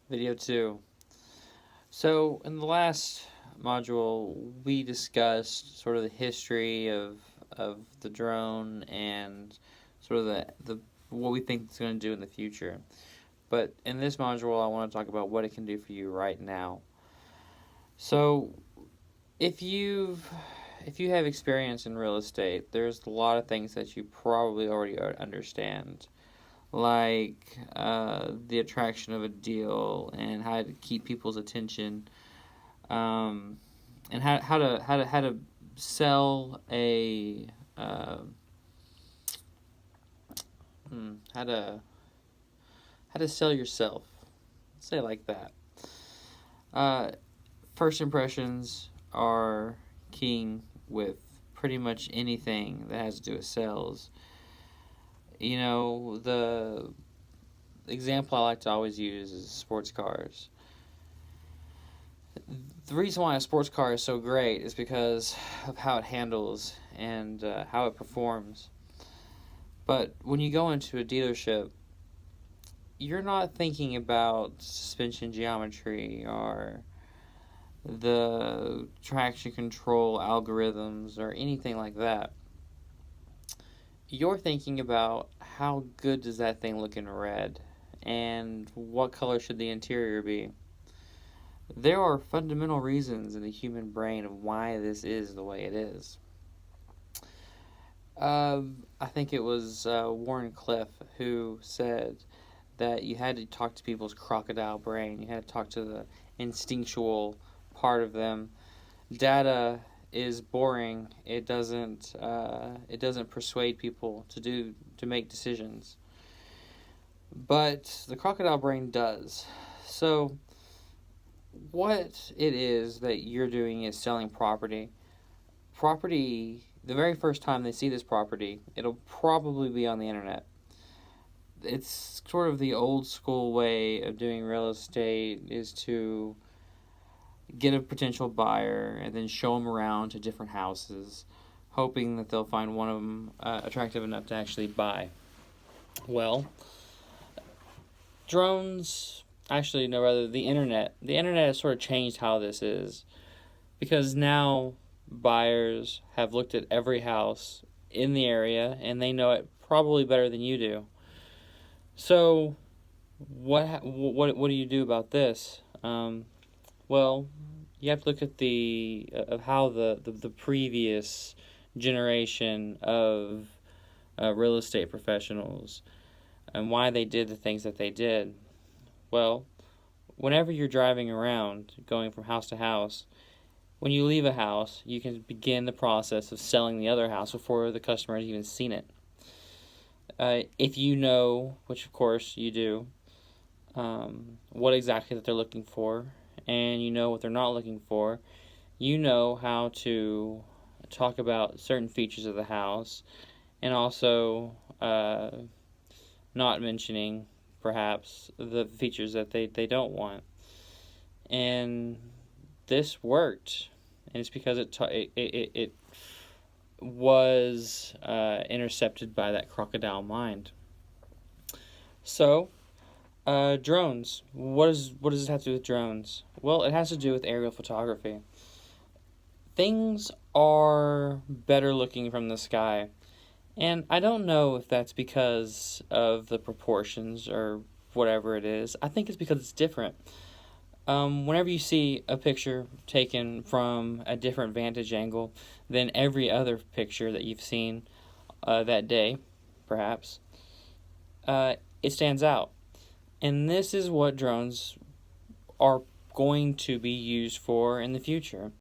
Video 2. So, in the last module, we discussed sort of the history of the drone and sort of the what we think it's going to do in the future. But in this module, I want to talk about what it can do for you right now. So, if you've if you have experience in real estate, there's a lot of things that you probably already understand, like the attraction of a deal and how to keep people's attention, um, and how to sell a how to sell yourself. Let's say it like that. Uh, First impressions are king with pretty much anything that has to do with sales. You know, the example I like to always use is sports cars. The reason why a sports car is so great is because of how it handles and how it performs. But when you go into a dealership, you're not thinking about suspension geometry or the traction control algorithms or anything like that. You're thinking about how good does that thing look in red and what color should the interior be. There are fundamental reasons in the human brain of why this is the way it is. I think it was Warren Cliff who said that you had to talk to people's crocodile brain. You had to talk to the instinctual part of them. Data is boring. It doesn't persuade people to make decisions. But the crocodile brain does. So what it is that you're doing is selling property. Property, the very first time they see this property, it'll probably be on the internet. It's sort of the old school way of doing real estate is to get a potential buyer and then show them around to different houses, hoping that they'll find one of them attractive enough to actually buy. Well, drones, actually, no, rather, the internet. The internet has sort of changed how this is because now buyers have looked at every house in the area and they know it probably better than you do. So, what do you do about this? Well, you have to look at the of how the previous generation of real estate professionals and why they did the things that they did. Well, whenever you're driving around, going from house to house, when you leave a house, you can begin the process of selling the other house before the customer has even seen it. If you know, which of course you do, what exactly that they're looking for, and you know what they're not looking for, you know how to talk about certain features of the house, and also not mentioning perhaps the features that they don't want. And this worked, and it's because it was intercepted by that crocodile mind. So, drones. What does it have to do with drones? Well, it has to do with aerial photography. Things are better looking from the sky, and I don't know if that's because of the proportions or whatever it is. I think it's because it's different. Whenever you see a picture taken from a different vantage angle than every other picture that you've seen that day, perhaps, it stands out. And this is what drones are going to be used for in the future.